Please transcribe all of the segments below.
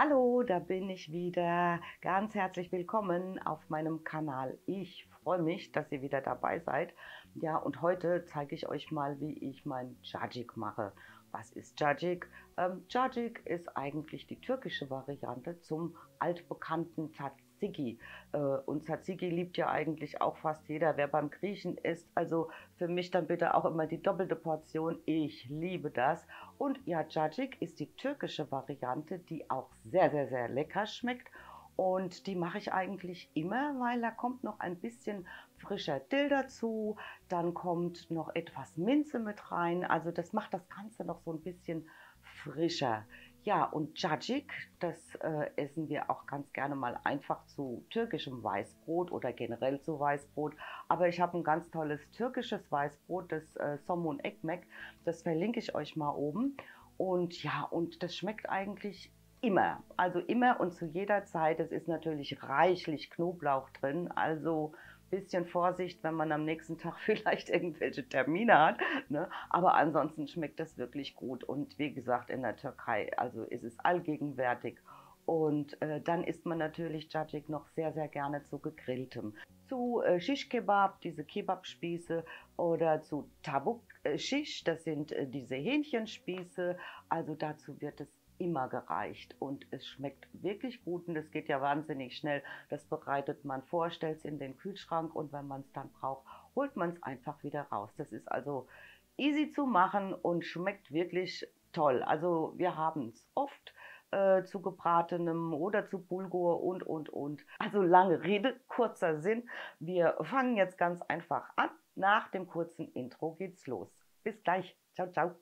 Hallo, da bin ich wieder. Ganz herzlich willkommen auf meinem Kanal. Ich freue mich, dass ihr wieder dabei seid. Ja, und heute zeige ich euch mal, wie ich mein Cacık mache. Was ist Cacık? Cacık ist eigentlich die türkische Variante zum altbekannten Tzatziki. Und Tzatziki liebt ja eigentlich auch fast jeder, wer beim Griechen isst. Also für mich dann bitte auch immer die doppelte Portion. Ich liebe das. Und ja, Cacık ist die türkische Variante, die auch sehr, sehr, sehr lecker schmeckt. Und die mache ich eigentlich immer, weil da kommt noch ein bisschen frischer Dill dazu. Dann kommt noch etwas Minze mit rein. Also das macht das Ganze noch so ein bisschen frischer. Ja, und Cacık, das essen wir auch ganz gerne mal einfach zu türkischem Weißbrot oder generell zu Weißbrot. Aber ich habe ein ganz tolles türkisches Weißbrot, das Somun Ekmek. Das verlinke ich euch mal oben. Und ja, und das schmeckt eigentlich immer. Also immer und zu jeder Zeit. Es ist natürlich reichlich Knoblauch drin. Also bisschen Vorsicht, wenn man am nächsten Tag vielleicht irgendwelche Termine hat. Ne? Aber ansonsten schmeckt das wirklich gut. Und wie gesagt, in der Türkei, also ist es allgegenwärtig. Und dann isst man natürlich Cacık noch sehr, sehr gerne zu gegrilltem. Zu Shish Kebab, diese Kebabspieße, oder zu Tabuk Shish, das sind diese Hähnchenspieße. Also dazu wird es immer gereicht und es schmeckt wirklich gut und es geht ja wahnsinnig schnell. Das bereitet man vor, stellt es in den Kühlschrank und wenn man es dann braucht, holt man es einfach wieder raus. Das ist also easy zu machen und schmeckt wirklich toll. Also wir haben es oft zu gebratenem oder zu Bulgur und. Also lange Rede, kurzer Sinn. Wir fangen jetzt ganz einfach an. Nach dem kurzen Intro geht's los. Bis gleich. Ciao, ciao.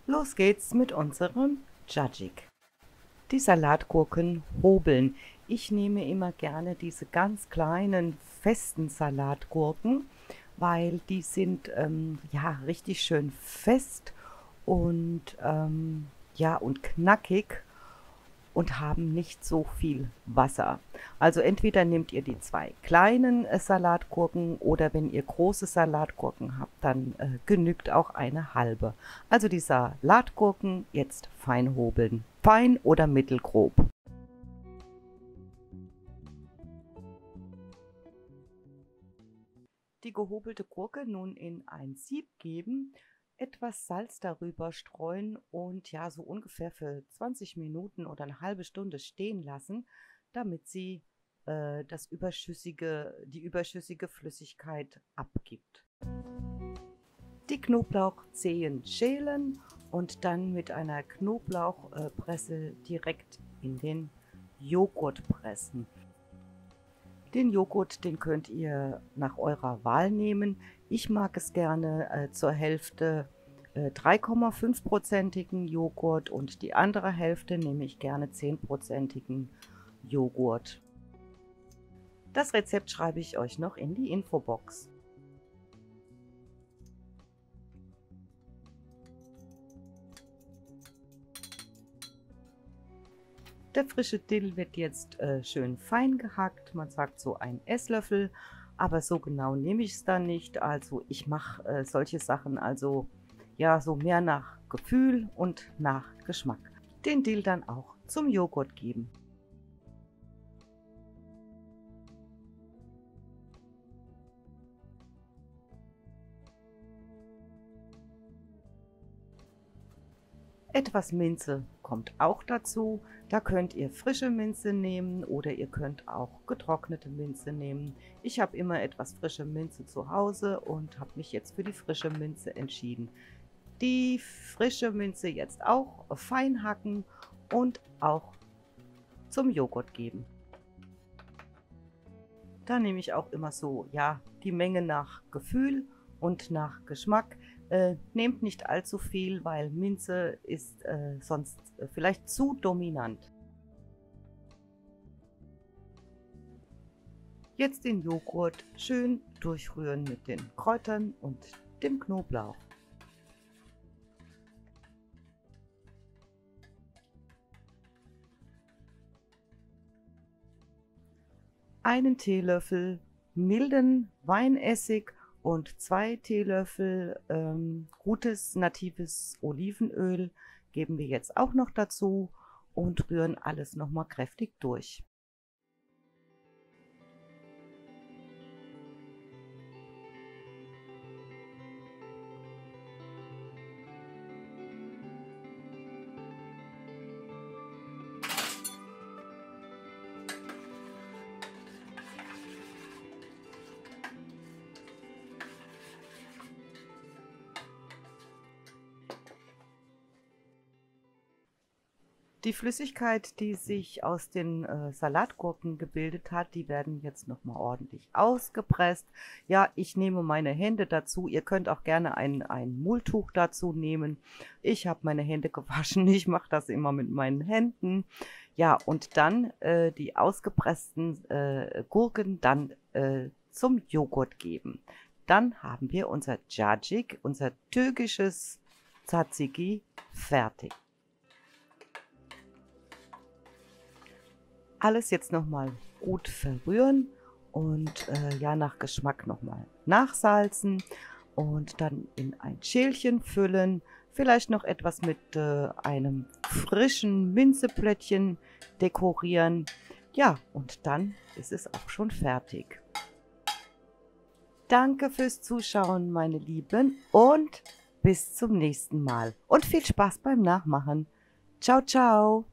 Los geht's mit unserem Cacık. Die Salatgurken hobeln. Ich nehme immer gerne diese ganz kleinen, festen Salatgurken, weil die sind ja richtig schön fest und ja und knackig und haben nicht so viel Wasser. Also entweder nehmt ihr die zwei kleinen Salatgurken oder wenn ihr große Salatgurken habt, dann genügt auch eine halbe. Also die Salatgurken jetzt fein hobeln. Fein oder mittelgrob. Die gehobelte Gurke nun in ein Sieb geben, etwas Salz darüber streuen und ja, so ungefähr für 20 Minuten oder eine halbe Stunde stehen lassen, damit sie die überschüssige Flüssigkeit abgibt. Die Knoblauchzehen schälen und dann mit einer Knoblauchpresse direkt in den Joghurt pressen. Den Joghurt, den könnt ihr nach eurer Wahl nehmen. Ich mag es gerne zur Hälfte 3,5%igen Joghurt und die andere Hälfte nehme ich gerne 10%igen Joghurt. Das Rezept schreibe ich euch noch in die Infobox. Der frische Dill wird jetzt schön fein gehackt, man sagt so ein Esslöffel, aber so genau nehme ich es dann nicht. Also ich mache solche Sachen also ja so mehr nach Gefühl und nach Geschmack. Den Dill dann auch zum Joghurt geben. Etwas Minze kommt auch dazu. Da könnt ihr frische Minze nehmen oder ihr könnt auch getrocknete Minze nehmen. Ich habe immer etwas frische Minze zu Hause und habe mich jetzt für die frische Minze entschieden. Die frische Minze jetzt auch fein hacken und auch zum Joghurt geben. Da nehme ich auch immer so, ja, die Menge nach Gefühl und nach Geschmack. Nehmt nicht allzu viel, weil Minze ist sonst vielleicht zu dominant. Jetzt den Joghurt schön durchrühren mit den Kräutern und dem Knoblauch. Einen Teelöffel milden Weinessig und 2 Teelöffel gutes natives Olivenöl geben wir jetzt auch noch dazu und rühren alles nochmal kräftig durch. Die Flüssigkeit, die sich aus den Salatgurken gebildet hat, die werden jetzt nochmal ordentlich ausgepresst. Ja, ich nehme meine Hände dazu. Ihr könnt auch gerne ein Mulltuch dazu nehmen. Ich habe meine Hände gewaschen. Ich mache das immer mit meinen Händen. Ja, und dann die ausgepressten Gurken dann zum Joghurt geben. Dann haben wir unser Cacik, unser türkisches Tzatziki, fertig. Alles jetzt nochmal gut verrühren und ja, nach Geschmack nochmal nachsalzen und dann in ein Schälchen füllen. Vielleicht noch etwas mit einem frischen Minzeplättchen dekorieren. Ja, und dann ist es auch schon fertig. Danke fürs Zuschauen, meine Lieben, und bis zum nächsten Mal. Und viel Spaß beim Nachmachen. Ciao, ciao.